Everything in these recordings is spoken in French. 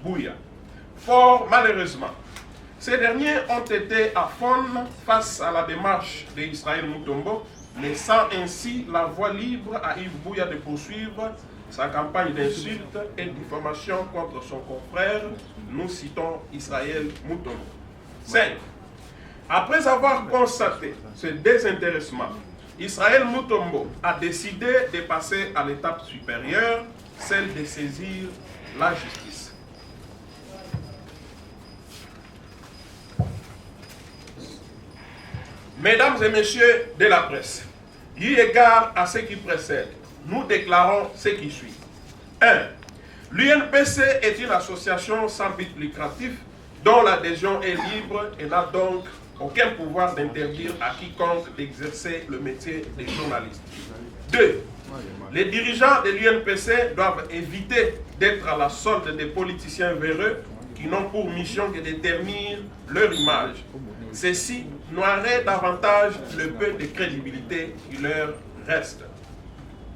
Bouya. Fort malheureusement, ces derniers ont été à fond face à la démarche d'Israël Mutombo, laissant ainsi la voie libre à Yves Bouya de poursuivre sa campagne d'insultes et de diffamation contre son confrère. Nous citons Israël Mutombo. 5. Après avoir constaté ce désintéressement, Israël Mutombo a décidé de passer à l'étape supérieure, celle de saisir la justice. Mesdames et messieurs de la presse, eu égard à ce qui précède, nous déclarons ce qui suit. 1. L'UNPC est une association sans but lucratif dont l'adhésion est libre et n'a donc aucun pouvoir d'interdire à quiconque d'exercer le métier de journaliste. 2. Les dirigeants de l'UNPC doivent éviter d'être à la solde des politiciens véreux qui n'ont pour mission que de ternir leur image. Ceci noierait davantage le peu de crédibilité qui leur reste.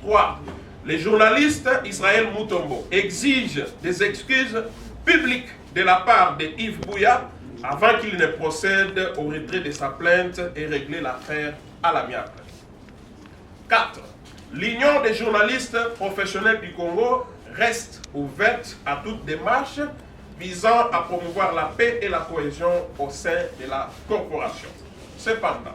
3. Les journalistes Israël Mutombo exigent des excuses publiques de la part de Yves Bouya avant qu'il ne procède au retrait de sa plainte et régler l'affaire à l'amiable. 4. L'Union des journalistes professionnels du Congo reste ouverte à toute démarche visant à promouvoir la paix et la cohésion au sein de la corporation. Cependant,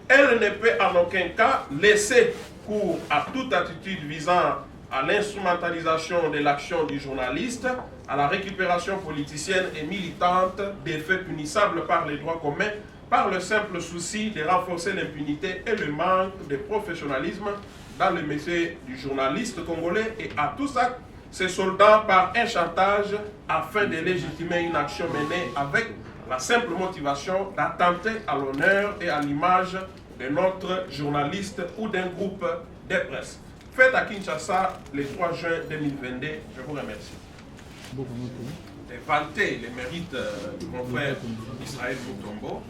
elle ne peut en aucun cas laisser cours à toute attitude visant à l'instrumentalisation de l'action du journaliste, à la récupération politicienne et militante des faits punissables par les droits communs, par le simple souci de renforcer l'impunité et le manque de professionnalisme dans le métier du journaliste congolais, et à tout ça, se soldant par un chantage afin de légitimer une action menée avec la simple motivation d'attenter à l'honneur et à l'image de notre journaliste ou d'un groupe de presse. Fait à Kinshasa le 3 juin 2022. Je vous remercie. De vanter les mérites de mon frère Israël Mutombo.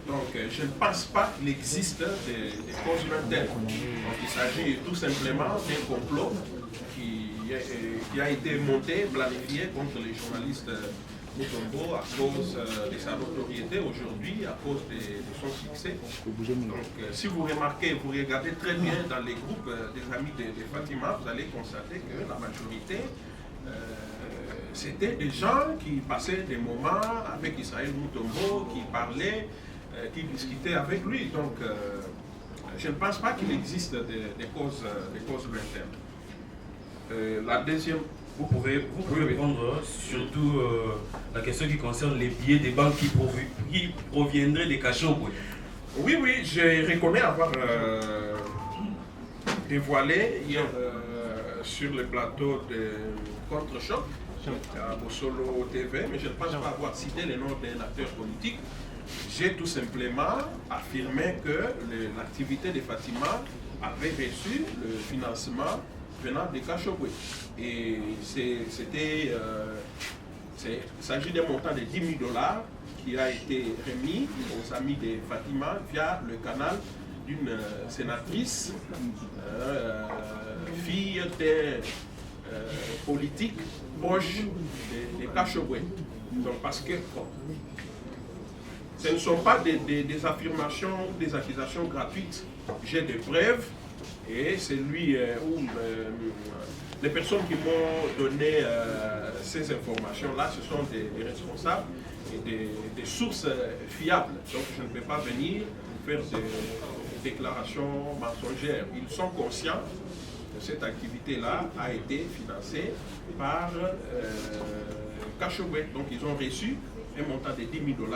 Donc, je ne pense pas qu'il existe des causes lointaines. Donc, il s'agit tout simplement d'un complot qui a été monté, planifié contre les journalistes Mutombo à cause de sa notoriété aujourd'hui, à cause de son succès. Donc, si vous remarquez, vous regardez très bien dans les groupes des amis de Fatima, vous allez constater que la majorité, c'était des gens qui passaient des moments avec Israël Mutombo, qui parlaient, qui discutaient avec lui. Donc, je ne pense pas qu'il existe des causes lointaines. La deuxième... Vous pouvez répondre surtout la question qui concerne les billets des banques qui proviendraient des Kachobwe. Oui, je reconnais avoir dévoilé hier sur le plateau de Contre-Choc à Bossolo TV, mais je ne pense pas avoir cité le nom d'un acteur politique. J'ai tout simplement affirmé que l'activité de Fatima avait reçu le financement venant de Kachobwe. Et il s'agit d'un montant de 10 000 $ qui a été remis aux amis de Fatima via le canal d'une sénatrice, fille d'un politique proche de Kachobwe. Donc parce que ce ne sont pas des affirmations, des accusations gratuites. J'ai des preuves. Et c'est lui où les personnes qui m'ont donné ces informations-là, ce sont des responsables et des sources fiables. Donc je ne peux pas venir faire des déclarations mensongères. Ils sont conscients que cette activité-là a été financée par Kachobwe. Donc ils ont reçu un montant de 10 000 $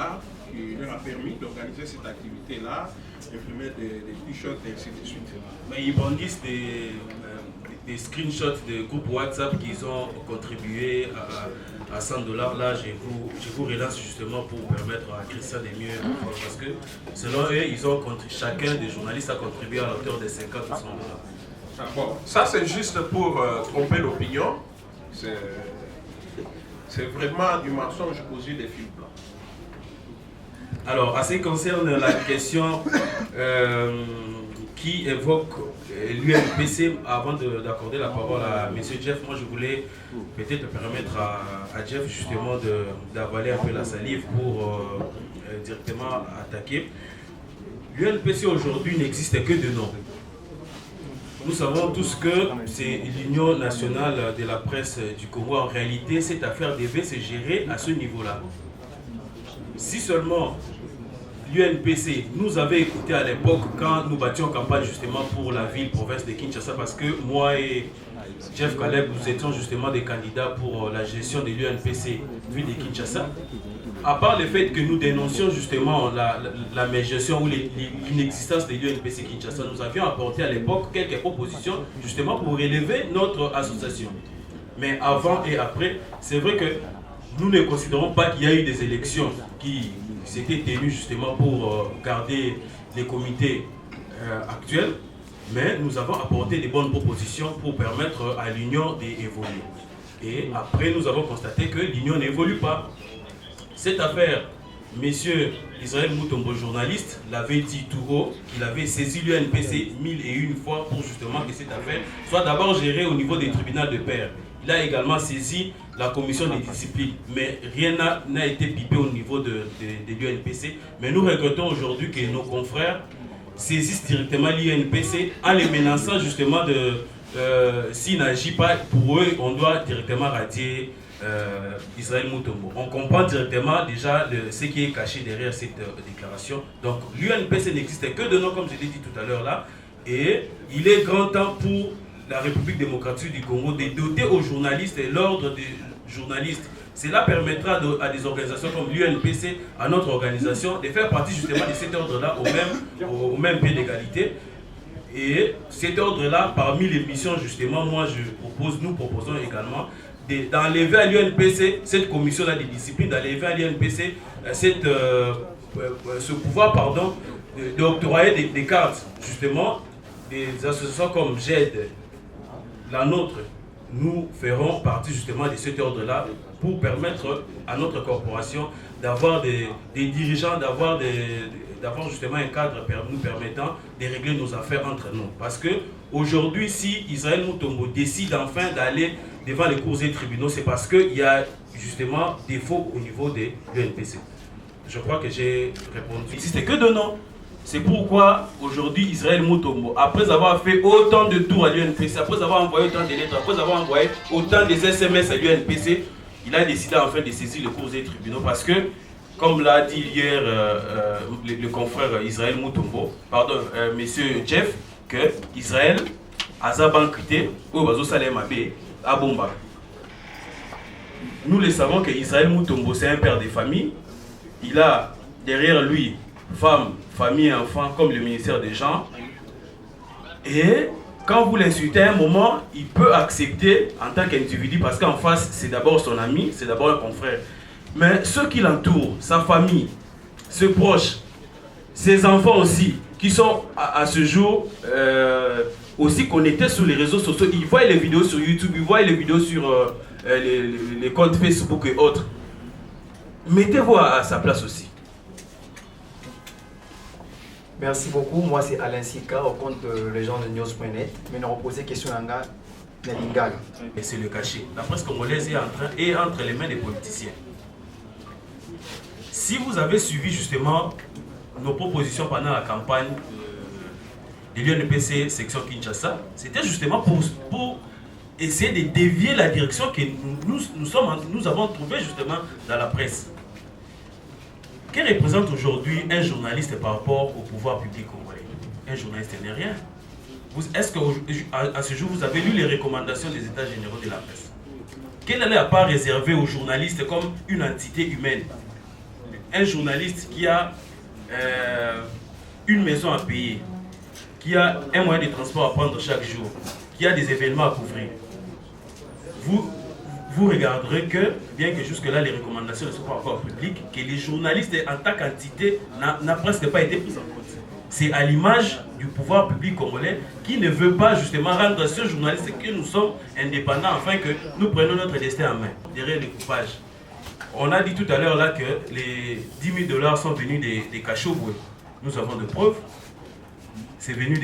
qui leur a permis d'organiser cette activité-là, imprimer des t-shirts et ainsi de suite. Mais ils brandissent des screenshots de groupes WhatsApp qui ont contribué à 100 $. Là, je vous relance justement pour permettre à Christian de mieux comprendre. Parce que selon eux, chacun des journalistes a contribué à hauteur de 50 ou 100 $. Bon, ça c'est juste pour tromper l'opinion. C'est vraiment du mensonge aux yeux des fils blancs. Alors, en ce qui concerne la question qui évoque l'UNPC. Avant d'accorder la parole à M. Jeff, moi je voulais peut-être permettre à Jeff justement d'avaler un peu la salive pour directement attaquer. L'UNPC aujourd'hui n'existe que de nom. Nous savons tous que c'est l'Union nationale de la presse du Congo. En réalité, cette affaire devait se gérer à ce niveau-là. Si seulement l'UNPC nous avait écouté à l'époque quand nous battions campagne justement pour la ville, province de Kinshasa, parce que moi et Jeff Caleb, nous étions justement des candidats pour la gestion de l'UNPC ville de Kinshasa. À part le fait que nous dénoncions justement la mégestion ou l'inexistence de l'UNPC Kinshasa, nous avions apporté à l'époque quelques propositions justement pour relever notre association. Mais avant et après, c'est vrai que nous ne considérons pas qu'il y a eu des élections qui s'étaient tenues justement pour garder les comités actuels, mais nous avons apporté des bonnes propositions pour permettre à l'Union d'évoluer. Et après, nous avons constaté que l'Union n'évolue pas. Cette affaire, M. Israël Mutombo, journaliste, l'avait dit tout haut, qu'il avait saisi l'UNPC 1001 fois pour justement que cette affaire soit d'abord gérée au niveau des tribunaux de paix. Il a également saisi la commission des disciplines, mais rien n'a été pipé au niveau de l'UNPC. Mais nous regrettons aujourd'hui que nos confrères saisissent directement l'UNPC en les menaçant justement de s'il n'agit pas, pour eux, on doit directement radier Israël Mutombo. On comprend directement déjà ce qui est caché derrière cette déclaration. Donc l'UNPC n'existe que de nom, comme je l'ai dit tout à l'heure là, et il est grand temps pour la République démocratique du Congo de doter aux journalistes et l'ordre des journalistes. Cela permettra à des organisations comme l'UNPC, à notre organisation, de faire partie justement de cet ordre-là au même pied d'égalité. Et cet ordre-là, parmi les missions justement, nous proposons également d'enlever à l'UNPC cette commission-là des disciplines, d'enlever à l'UNPC ce pouvoir d'octroyer des cartes, justement, des associations comme GED, la nôtre. Nous ferons partie justement de cet ordre-là pour permettre à notre corporation d'avoir des dirigeants, d'avoir justement un cadre nous permettant de régler nos affaires entre nous. Parce que aujourd'hui, si Israël Mutombo décide enfin d'aller devant les cours et tribunaux, c'est parce qu'il y a justement défaut au niveau de l'UNPC. Je crois que j'ai répondu. Si c'est que de nom. C'est pourquoi aujourd'hui Israël Mutombo, après avoir fait autant de tours à l'UNPC, après avoir envoyé autant de lettres, après avoir envoyé autant de SMS à l'UNPC, il a décidé enfin de saisir les cours et tribunaux parce que, comme l'a dit hier le confrère Israël Mutombo, monsieur Jeff, que Israël a banquité au Bazo Salem Abbé à Bomba. Nous le savons que Israël Mutombo, c'est un père de famille. Il a derrière lui femmes, famille et enfants comme le ministère des Genres. Et quand vous l'insultez à un moment, il peut accepter en tant qu'individu parce qu'en face, c'est d'abord son ami, c'est d'abord un confrère. Mais ceux qui l'entourent, sa famille, ses proches, ses enfants aussi, qui sont à ce jour aussi connectés sur les réseaux sociaux, ils voient les vidéos sur YouTube, ils voient les vidéos sur les comptes Facebook et autres. Mettez-vous à sa place aussi. Merci beaucoup. Moi, c'est Alain Sika, au compte les gens de news.net. Mais nous reposer question à Nalingaga. Et c'est le cachet. La presse congolaise est entre les mains des politiciens. Si vous avez suivi justement nos propositions pendant la campagne de l'UNPC section Kinshasa, c'était justement pour essayer de dévier la direction que nous avons trouvée justement dans la presse. Que représente aujourd'hui un journaliste par rapport au pouvoir public congolais? Un journaliste n'est rien. Est-ce qu'à ce jour, vous avez lu les recommandations des États généraux de la presse? Quelle est la part réservée aux journalistes comme une entité humaine? Un journaliste qui a une maison à payer, qui a un moyen de transport à prendre chaque jour, qui a des événements à couvrir. Vous regarderez que, bien que jusque-là les recommandations ne soient pas encore publiques, que les journalistes en tant qu'entité n'ont presque pas été pris en compte. C'est à l'image du pouvoir public congolais qui ne veut pas justement rendre ce journaliste que nous sommes indépendants afin que nous prenions notre destin en main, derrière les coupages. On a dit tout à l'heure là que les 10 000 $ sont venus des Kachobwe. Nous avons de preuves. C'est venu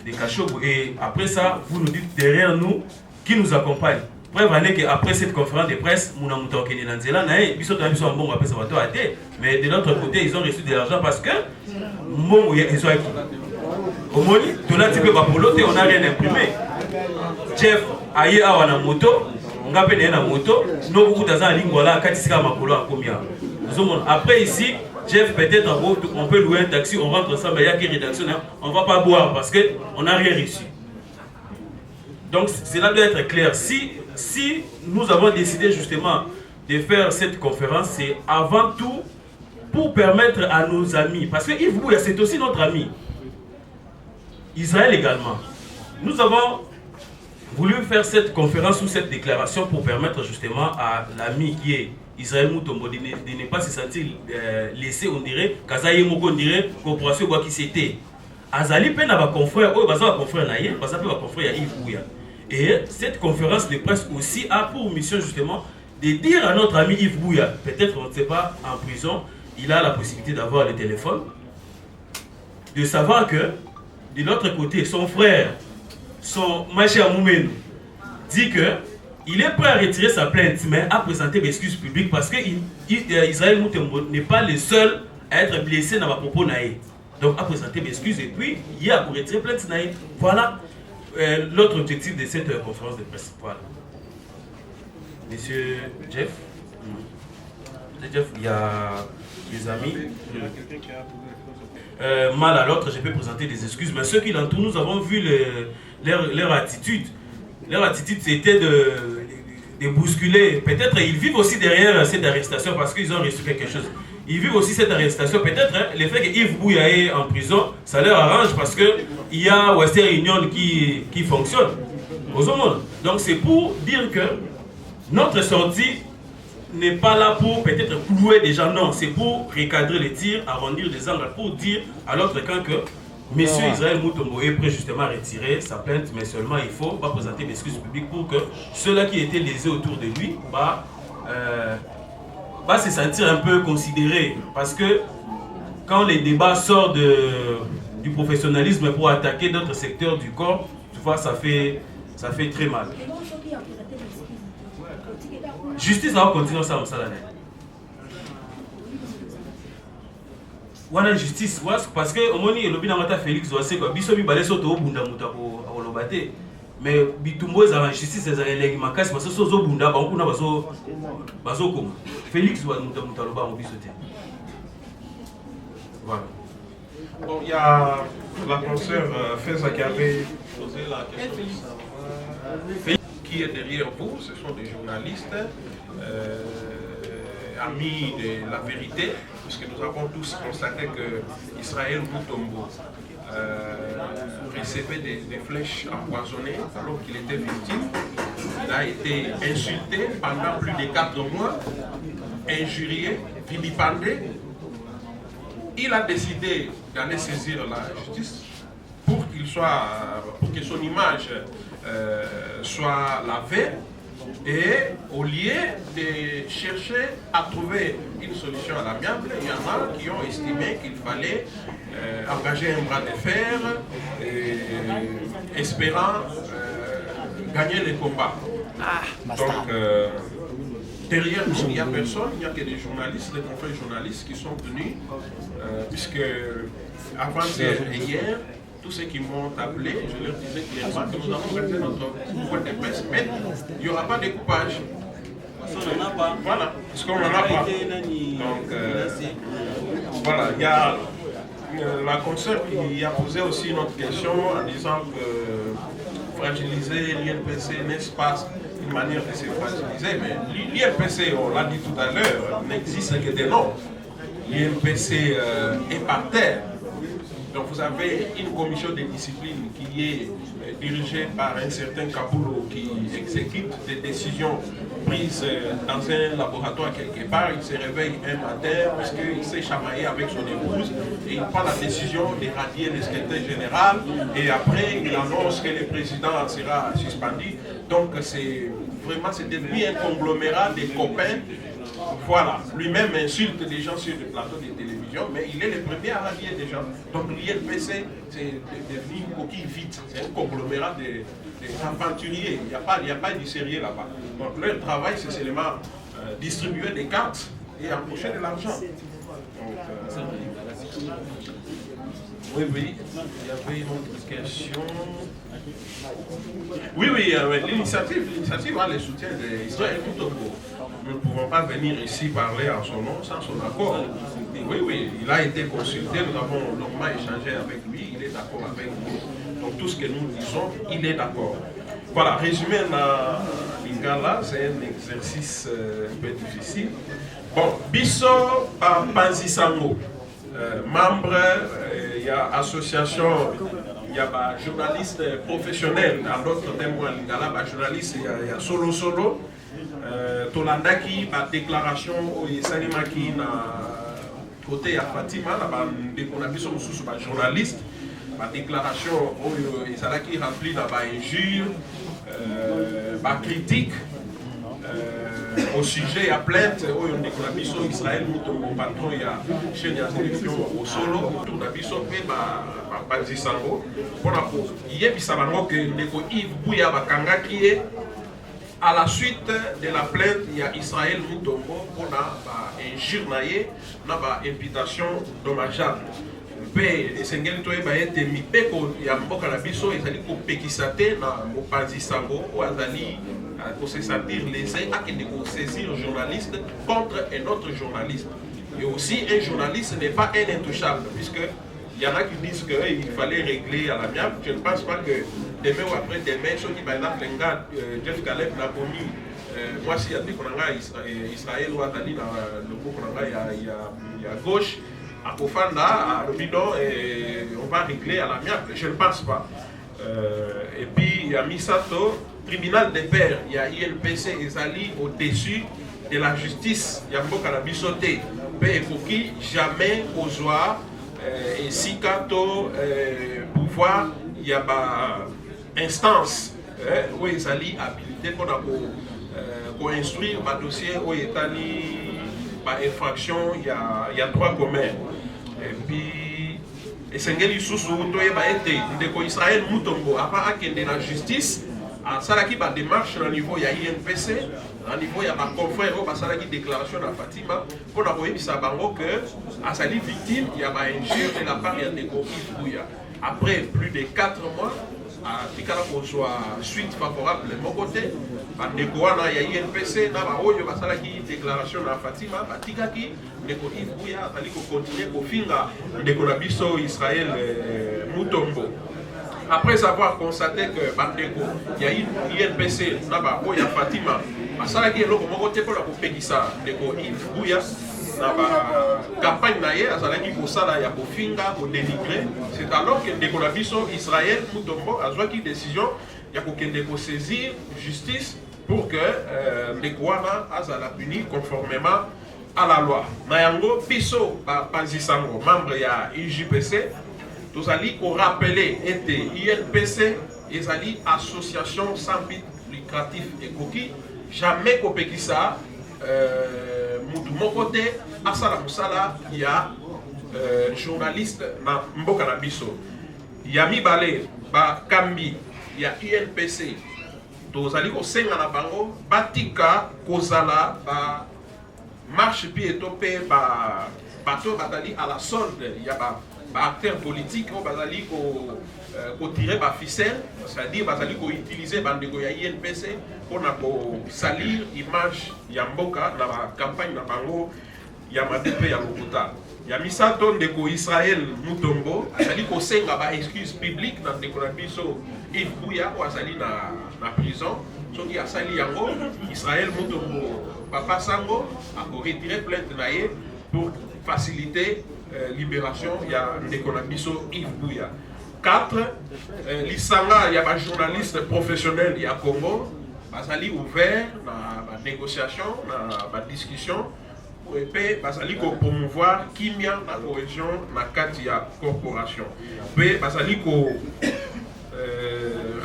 de Kashogo. Et après ça, vous nous dites derrière nous qui nous accompagne. Preuve est qu'après cette conférence de presse, mais de l'autre côté, ils ont reçu de l'argent parce que ils ont au moins, on a rien imprimé. Jeff aye awa na moto, nga pe na moto, no beaucoup d'argent lingwala katisika makolo a combien. Après ici, Jeff peut-être on peut louer un taxi, on rentre ensemble, il y a qui rédaction, on va pas boire parce que on n'a rien reçu. Donc cela doit être clair. Si nous avons décidé justement de faire cette conférence, c'est avant tout pour permettre à nos amis, parce que Yves Bouya c'est aussi notre ami, Israël également. Nous avons voulu faire cette conférence ou cette déclaration pour permettre justement à l'ami qui est Israël Moutombo de ne pas se sentir laissé, on dirait, Kazaye Moko, on dirait, coopération qui c'était. Azali Pen a confrère, oh, Baza confrère Naye, Baza Pen a confrère Yves Bouya. Et cette conférence de presse aussi a pour mission justement de dire à notre ami Yves Bouya, peut-être on ne sait pas, en prison, il a la possibilité d'avoir le téléphone, de savoir que de l'autre côté, son frère, son Maché Amoumène, dit que il est prêt à retirer sa plainte, mais à présenter des excuses publiques parce que Israël Moutembo n'est pas le seul à être blessé dans ma propos naïe. Donc à présenter des excuses et puis il y a pour retirer plainte naïe. Voilà l'autre objectif de cette conférence de presse. Voilà. Monsieur Jeff, il y a des amis. Mal à l'autre, je peux présenter des excuses, mais ceux qui l'entourent, nous avons vu leur attitude. Leur attitude, c'était de bousculer. Peut-être ils vivent aussi derrière cette arrestation parce qu'ils ont reçu quelque chose. Ils vivent aussi cette arrestation. Peut-être le fait que Yves Bouya est en prison, ça leur arrange parce qu'il y a Western Union qui fonctionne aux hommes. Donc c'est pour dire que notre sortie n'est pas là pour peut-être clouer des gens, non, c'est pour recadrer les tirs, arrondir les angles, pour dire à l'autre camp que M. Israël Moutombo est prêt justement à retirer sa plainte, mais seulement il faut pas présenter des excuses publiques pour que ceux-là qui étaient lésés autour de lui va se sentir un peu considérés. Parce que quand les débats sortent du professionnalisme pour attaquer d'autres secteurs du corps, tu vois, ça fait très mal. Justice va continuer ça, voilà justice parce que au moins le lobby n'a Félix doit se quoi biso bi balé soto bunda muta ko lobate mais bitumbo za justice za elegi makasi parce que sozo bunda ba kuna bazo ko Félix doit muta loba mo biso te. Voilà. Bon, il y a la consoeur Feza qui avait posé la question de savoir qui est derrière vous. Ce sont des journalistes, amis de la vérité, puisque nous avons tous constaté que Israël Moutombo recevait des flèches empoisonnées alors qu'il était victime. Il a été insulté pendant plus de 4 mois, injurié, vilipendé. Il a décidé d'aller saisir la justice pour que son image soit lavée. Et au lieu de chercher à trouver une solution à l'amiable, il y en a qui ont estimé qu'il fallait engager un bras de fer, espérant gagner les combats. Donc, derrière nous, il n'y a personne, il n'y a que des journalistes, des confrères journalistes qui sont venus, puisque avant-hier et hier, tous ceux qui m'ont appelé, je leur disais clairement que nous avons gardé notre point de presse, mais il n'y aura pas de coupage. Voilà, parce qu'on n'en a pas. Donc, voilà, il y a la consoeur qui a posé aussi une autre question en disant que fragiliser l'INPC, n'est-ce pas une manière de se fragiliser? Mais l'INPC, on l'a dit tout à l'heure, n'existe que des noms. L'INPC est par terre. Donc vous avez une commission de discipline qui est dirigée par un certain Kaboulou qui exécute des décisions prises dans un laboratoire quelque part. Il se réveille un matin parce qu'il s'est chamaillé avec son épouse et il prend la décision de radier le secrétaire général et après il annonce que le président sera suspendu. Donc c'est vraiment devenu un conglomérat de copains Voilà, lui-même insulte les gens sur le plateau de télévision, mais il est le premier à rallier des gens. Donc l'INPC, c'est devenu une coquille vide, c'est un conglomérat d'aventuriers. Il n'y a pas du sérieux là-bas. Donc leur travail, c'est seulement distribuer des cartes et empocher de l'argent. Oui, il y avait une autre question. Oui, l'initiative a le soutien d'Israël Mutombo. Nous ne pouvons pas venir ici parler en son nom sans son accord. Oui, il a été consulté, nous avons longuement échangé avec lui, il est d'accord avec nous. Donc tout ce que nous disons, il est d'accord. Voilà, résumé dans Lingala, c'est un exercice un peu difficile. Bon, Bisso Panzi Sango, membre, il y a association, il y a des journalistes professionnels, dans d'autres témoins Lingala, journalistes, il y a Solo. Tolandaki, ma déclaration au Salimaki na côté à Fatima, on a vu son sous journaliste, ma déclaration au Isalaki remplie dans ma injure, ma critique au sujet à plainte où on a vu son Israël, mon patron, il y a chez les élections au solo, on a vu son fait ma Panzi Sango, pour la cause. Il y a Bissabango que Neko Yves Bouya Bakanga qui est. À la suite de la plainte, il y a Israël Mutombo pour une injure, une imputation dommageable. Et c'est un peu été mis il y a un peu de biso, ils allaient péquissater au Panzisango, ou ils allaient se sentir lésés à saisir un journaliste contre un autre journaliste. Et aussi, un journaliste n'est pas un intouchable, puisque il y en a qui disent qu'il fallait régler à l'amiable. Je ne pense pas que demain ou après-demain, ceux qui, par exemple, un gars, Jeff Caleb l'a commis, moi, s'il y a des Israël ou Atali dans le groupe, il y a gauche, à Kofanda, à Lobidon, et on va régler à l'amiable. Je ne pense pas. Et puis, il y a Misato, tribunal des pairs, il y a INPC et Zali au-dessus de la justice. Il y a Mboka la bisoté. Mais Koki, jamais au joie. Et si quand pouvoir, il y a une instance où ils allaient habilité pour instruire un dossier où il y a infraction, il y a droit commun. Et puis, et c'est ce qui est Israël Mutombo, à part qu'il y a la justice, ça qui a démarche au niveau il y a INPC, au niveau il y a un confrère qui a une déclaration à Fatima pour avoir dit que à sa victime il y a une injure de la part de Yves Bouya. Après plus de 4 mois, à Tikala pour soit suite favorable de mon côté, il y a INPC, il y a une déclaration à Fatima, Tikaki, Yves Bouya, il faut continuer pour finir de Israël Mutombo. Après avoir constaté que Bandeko, il y a une INPC, il y a Fatima, il y a une Bouya, campagne c'est alors que Israël Mutombo a pris une décision de saisir justice pour que les Kouana a puni conformément à la loi. Nayango Piso Panzisango, membre de IJPC, tous allons rappeler était INPC et association sans but lucratif et coquille, jamais copé ça. De mon côté, à Salamoussala, il y a journaliste dans Mboka Biso. Il y a Mibale, Kambi, il y a INPC. Tous allons au Senga na Bango, Batika, Kozala, marche pied topé, bateau batali à la solde. Il y a acteurs politiques qui tirer la ficelle, c'est-à-dire qui utiliser les INPC pour salir l'image de Mboka dans la campagne de Bango, il y a Madipé, il y a Lokuta. Il y a Misato de Israël Mutombo, c'est-à-dire qu'il y a une excuse publique dans le Yves Bouya ou dans la prison. Ce qui a sali Israël Mutombo, Papa Sango, a retiré plainte pour faciliter libération, il y a Nekonabiso Yves Bouya. 4. L'Isanga, il y a un journaliste professionnel il y a Congo, il a ouvert la négociation, la discussion, et puis il a promouvoir Kimia dans la cohésion dans la Katia Corporation. Puis il a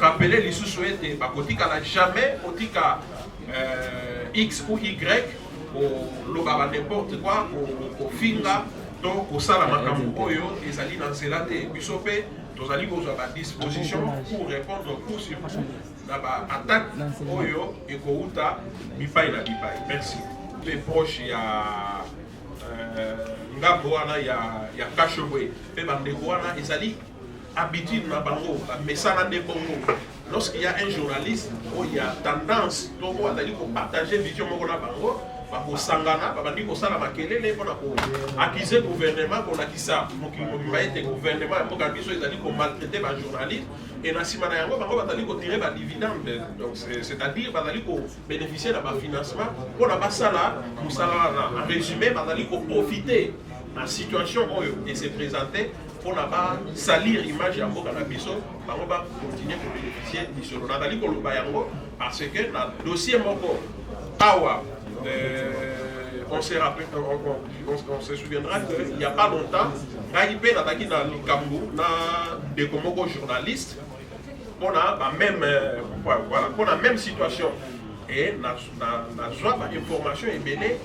rappelé les sous-souhaits, il n'a jamais X ou Y, au ba n'importe quoi ko finga to ko sala makambo oyo ezali na nzela te biso pe tozali kozwa ba disposition pour répondre coup sur coup na ba attaque oyo ekouta bipai na bipai. Merci. Les proches ya ngambo wana ya Kashobwe pe bandeko wana ezali habitude na bango mesana de bongo. Lorsqu'il y a un journaliste où il y a tendance donc on a dit qu'on partager vision moko na bango ba ko sangana ba bandi ko sala makelele pona ko accuser gouvernement qu'on akisa mokili ba ete gouvernement pour ka biso ezali ko maltraiter ba journaliste et na sima na yango bango batali ko tirer ba dividende, donc c'est-à-dire batali ko bénéficier de ba financement pona ba sala musala en résumé batali ko profiter la situation et se présenter pour ne pas salir l'image de la biso, on va continuer à bénéficier de ce Nathalie Kolobayango parce que dans le dossier Moko, on se souviendra qu'il n'y a pas longtemps, Raïpé n'a attaqué dans le Cameroun, dans des journalistes, on a la même situation. Et on a des informations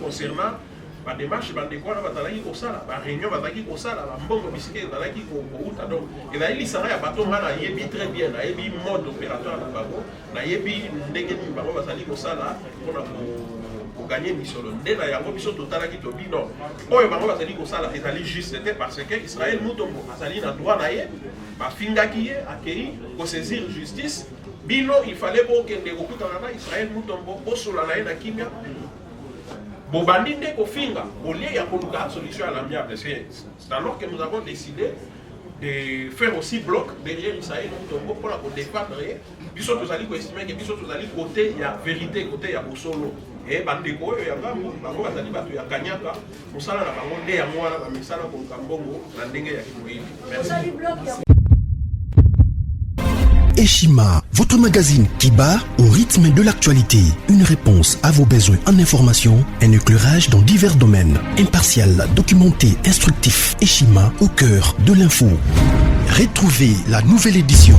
concernant la démarche bandeko na batalaki kosala ba réunion bataki kosala ba mbongo bisike bataki ko uta donc et là il sera ya bato ngana yebi très bien na yebi mode opératoire na bango na yebi ndenge ni bango batali kosala pona ko gagner mission de na yango biso totalaki to bino oyo bango batali kosala ezali juste c'était parce que Israël Mutombo azali na droit na ye ba fingaki ye akei ko saisir justice bino il fallait pour que ndeko kutana na Israël Mutombo bosola na ye na kimia Bobandi ne kofinga, au lieu de la solution à l'amiable. C'est alors que nous avons décidé de faire aussi bloc derrière Israël pour défendre. Bisous tous allés estimer que bisous tous allés côté il y a vérité côté il y a Bosolo. Et bandeko il y a bango bazali batu ya kanyaka musala na bango nde ya mwana ba misala ko kambongo na ndenge ya kimoyi. Merci. Eshima, votre magazine qui bat au rythme de l'actualité. Une réponse à vos besoins en information, un éclairage dans divers domaines. Impartial, documenté, instructif. Eshima au cœur de l'info. Retrouvez la nouvelle édition.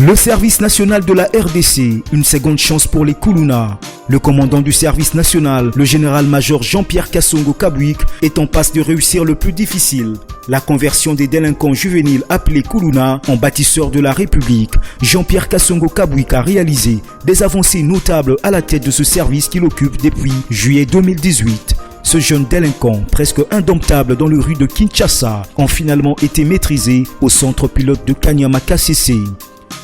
Le service national de la RDC, une seconde chance pour les Koulouna. Le commandant du service national, le général-major Jean-Pierre Kassongo Kabouik, est en passe de réussir le plus difficile. La conversion des délinquants juvéniles appelés Koulouna en bâtisseurs de la République. Jean-Pierre Kassongo Kabouik a réalisé des avancées notables à la tête de ce service qu'il occupe depuis juillet 2018. Ce jeune délinquant, presque indomptable dans les rues de Kinshasa, ont finalement été maîtrisés au centre pilote de Kanyama KCC.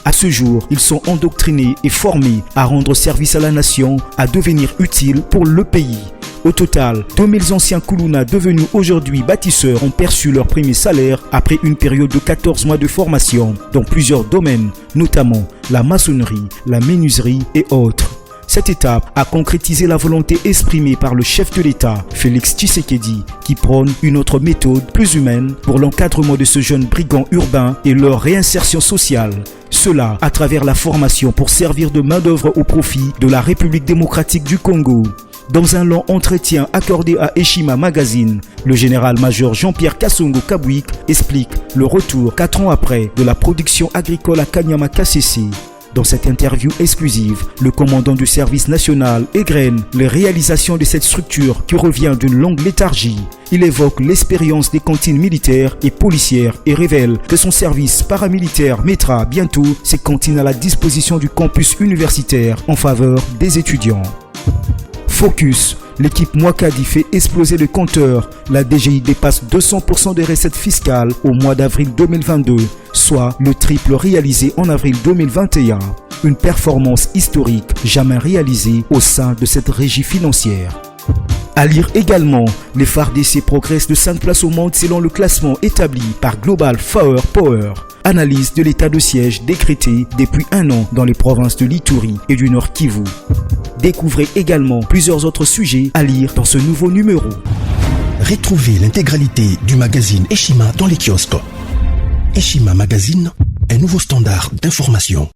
À ce jour, ils sont endoctrinés et formés à rendre service à la nation, à devenir utiles pour le pays. Au total, 2000 anciens Koulouna devenus aujourd'hui bâtisseurs ont perçu leur premier salaire après une période de 14 mois de formation dans plusieurs domaines, notamment la maçonnerie, la menuiserie et autres. Cette étape a concrétisé la volonté exprimée par le chef de l'État, Félix Tshisekedi, qui prône une autre méthode plus humaine pour l'encadrement de ce jeune brigand urbain et leur réinsertion sociale. Cela à travers la formation pour servir de main-d'œuvre au profit de la République démocratique du Congo. Dans un long entretien accordé à Eshima Magazine, le général-major Jean-Pierre Kassongo Kabouik explique le retour 4 ans après de la production agricole à Kanyama KCC. Dans cette interview exclusive, le commandant du service national égrène les réalisations de cette structure qui revient d'une longue léthargie. Il évoque l'expérience des cantines militaires et policières et révèle que son service paramilitaire mettra bientôt ses cantines à la disposition du campus universitaire en faveur des étudiants. Focus. L'équipe Mwakadi fait exploser le compteur. La DGI dépasse 200% des recettes fiscales au mois d'avril 2022, soit le triple réalisé en avril 2021. Une performance historique jamais réalisée au sein de cette régie financière. À lire également, les FARDC progressent de 5 places au monde selon le classement établi par Global Power. Analyse de l'état de siège décrété depuis 1 an dans les provinces de l'Ituri et du Nord Kivu. Découvrez également plusieurs autres sujets à lire dans ce nouveau numéro. Retrouvez l'intégralité du magazine Eshima dans les kiosques. Eshima Magazine, un nouveau standard d'information.